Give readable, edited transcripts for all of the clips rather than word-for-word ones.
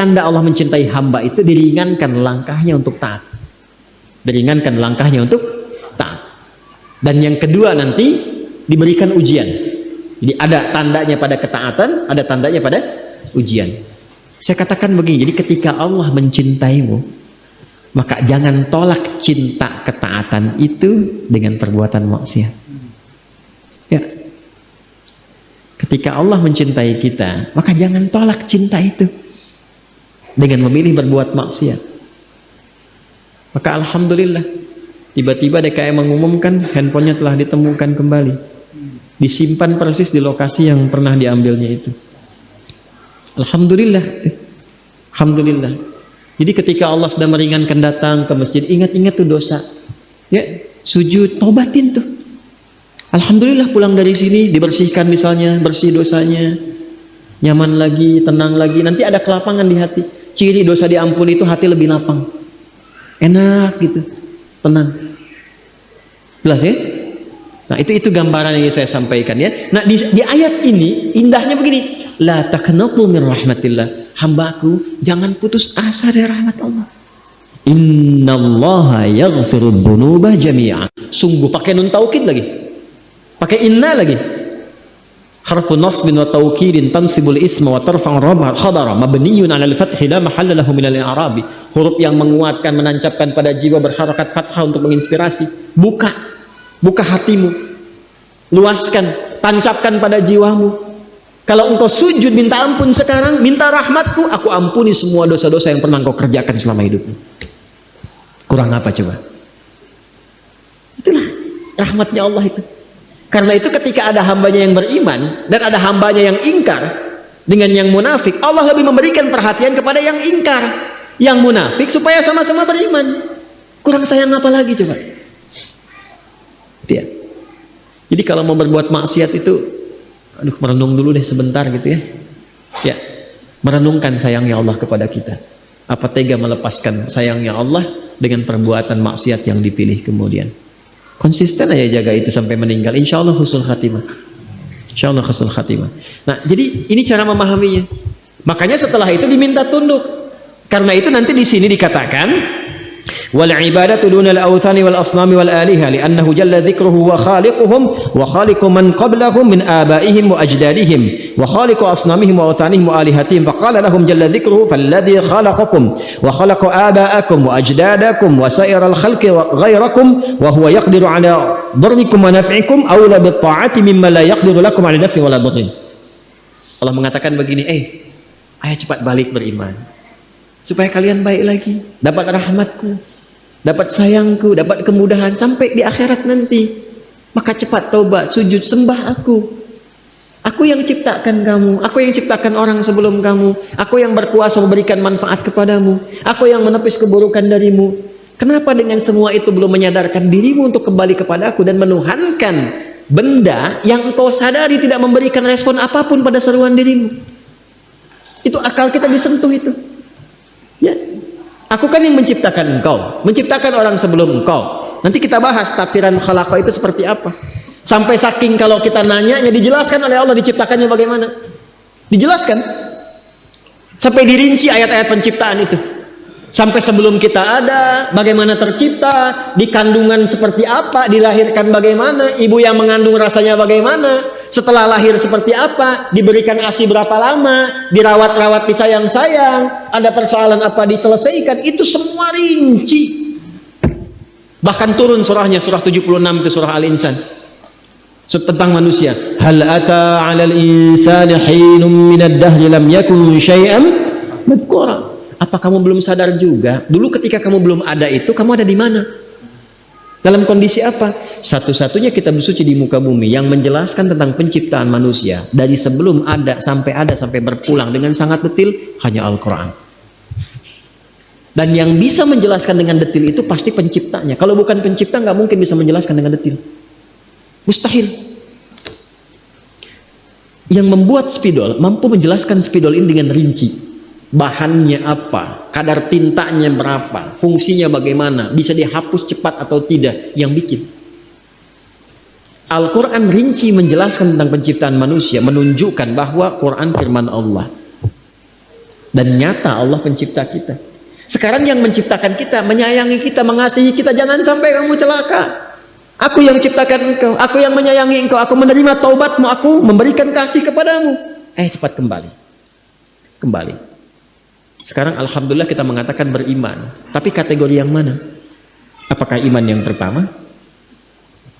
tanda Allah mencintai hamba itu diringankan langkahnya untuk taat. Diringankan langkahnya untuk taat. Dan yang kedua nanti diberikan ujian. Jadi ada tandanya pada ketaatan, ada tandanya pada ujian. Saya katakan begini, jadi ketika Allah mencintaimu, maka jangan tolak cinta ketaatan itu dengan perbuatan maksiat. Ya. Ketika Allah mencintai kita, maka jangan tolak cinta itu dengan memilih berbuat maksiat. Maka alhamdulillah, tiba-tiba DKM mengumumkan handphonenya telah ditemukan kembali, disimpan persis di lokasi yang pernah diambilnya itu. Alhamdulillah, alhamdulillah. Jadi ketika Allah sudah meringankan datang ke masjid, ingat-ingat tuh dosa, ya sujud, tobatin tuh. Alhamdulillah pulang dari sini dibersihkan misalnya, bersih dosanya, nyaman lagi, tenang lagi. Nanti ada kelapangan di hati. Ciri dosa diampuni itu hati lebih lapang, enak gitu, tenang. Jelas ya? Nah itu gambaran yang saya sampaikan ya. Nah di ayat ini indahnya begini, la taqnatu min rahmatillah, hambaku jangan putus asa dari rahmat Allah. Innallaha yaghfiru dzunuba jami'a. Sungguh pakai nun taukid lagi, pakai inna lagi. Harfu nasbin wa taukidin tansibul isma wa tarfa'u khabara mabniyun 'ala al-fathi la mahalla lahu min al-i'rabi. Huruf yang menguatkan, menancapkan pada jiwa, berharakat fathah untuk menginspirasi. Buka hatimu, luaskan, tancapkan pada jiwamu. Kalau engkau sujud minta ampun sekarang, minta rahmatku, aku ampuni semua dosa-dosa yang pernah engkau kerjakan selama hidupmu. Kurang apa coba? Itulah rahmatnya Allah itu. Karena itu ketika ada hambanya yang beriman dan ada hambanya yang ingkar dengan yang munafik, Allah lebih memberikan perhatian kepada yang ingkar, yang munafik, supaya sama-sama beriman. Kurang sayang apa lagi coba? Ya. Jadi kalau mau berbuat maksiat itu, aduh, merenung dulu deh sebentar gitu ya. Ya, merenungkan sayangnya Allah kepada kita. Apa tega melepaskan sayangnya Allah dengan perbuatan maksiat yang dipilih kemudian. Konsisten aja jaga itu sampai meninggal, insya Allah husnul khatimah. Insya Allah husnul khatimah. Nah, jadi ini cara memahaminya. Makanya setelah itu diminta tunduk. Karena itu nanti di sini dikatakan wal ibadatu dunal awthani wal asnami wal aliha li'annahu jalla dzikruhu wa khaliquhum wa khaliqu man qablahum min abaihim wa ajdadihim wa khaliqu asnamihim wa awthanihim wa alihatihim faqala lahum jalla dzikruhu falladzi khalaqakum wa khalaqa aba'akum wa ajdadakum wa sa'iral khalqi ghairakum wa huwa yaqdiru ala dharrikum wa naf'ikum awla bit ta'ati mimma la yaqdiru lakum ala naf'i wala dharrin. Allah mengatakan begini, ayo cepat balik beriman supaya kalian baik lagi, dapat rahmatku, dapat sayangku, dapat kemudahan sampai di akhirat nanti. Maka cepat taubat, sujud, sembah aku. Aku yang ciptakan kamu, aku yang ciptakan orang sebelum kamu, aku yang berkuasa memberikan manfaat kepadamu, aku yang menepis keburukan darimu. Kenapa dengan semua itu belum menyadarkan dirimu untuk kembali kepada aku dan menuhankan benda yang engkau sadari tidak memberikan respon apapun pada seruan dirimu? Itu akal kita disentuh itu. Ya, aku kan yang menciptakan engkau, menciptakan orang sebelum engkau. Nanti kita bahas tafsiran khalaqa itu seperti apa. Sampai saking kalau kita nanya, dijelaskan oleh Allah diciptakannya bagaimana. Dijelaskan. Sampai dirinci ayat-ayat penciptaan itu. Sampai sebelum kita ada, bagaimana tercipta, di kandungan seperti apa, dilahirkan bagaimana, ibu yang mengandung rasanya bagaimana, setelah lahir seperti apa, diberikan ASI berapa lama, dirawat-rawat, disayang-sayang, ada persoalan apa diselesaikan, itu semua rinci. Bahkan turun surahnya, surah 76 itu surah Al-Insan. Tentang manusia. Hal ata 'alal insani hinum minad dahri lam yakun syai'an madhkura. Apa kamu belum sadar juga? Dulu ketika kamu belum ada itu, kamu ada di mana? Dalam kondisi apa? Satu-satunya kitab suci di muka bumi yang menjelaskan tentang penciptaan manusia dari sebelum ada sampai berpulang dengan sangat detil hanya Al-Quran. Dan yang bisa menjelaskan dengan detil itu pasti penciptanya. Kalau bukan pencipta nggak mungkin bisa menjelaskan dengan detil. Mustahil. Yang membuat spidol mampu menjelaskan spidol ini dengan rinci. Bahannya apa, kadar tintanya berapa, fungsinya bagaimana, bisa dihapus cepat atau tidak, yang bikin. Al-Quran rinci menjelaskan tentang penciptaan manusia, menunjukkan bahwa Quran firman Allah. Dan nyata Allah pencipta kita. Sekarang yang menciptakan kita, menyayangi kita, mengasihi kita, jangan sampai kamu celaka. Aku yang ciptakan engkau, aku yang menyayangi engkau, aku menerima taubatmu, aku memberikan kasih kepadamu. Cepat kembali. Kembali. Sekarang alhamdulillah kita mengatakan beriman. Tapi kategori yang mana? Apakah iman yang pertama?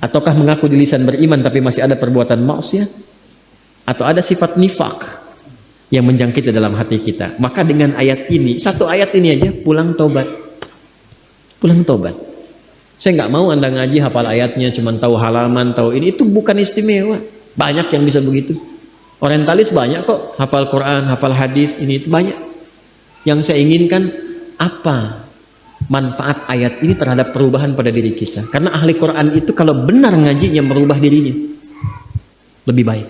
Ataukah mengaku di lisan beriman tapi masih ada perbuatan maksiat? Atau ada sifat nifak yang menjangkiti dalam hati kita? Maka dengan ayat ini, satu ayat ini aja, pulang tobat. Pulang tobat. Saya nggak mau Anda ngaji hafal ayatnya, cuma tahu halaman, tahu ini, itu bukan istimewa. Banyak yang bisa begitu. Orientalis banyak kok, hafal Quran, hafal hadis, ini itu banyak. Yang saya inginkan apa manfaat ayat ini terhadap perubahan pada diri kita. Karena ahli Quran itu kalau benar ngajinya merubah dirinya lebih baik.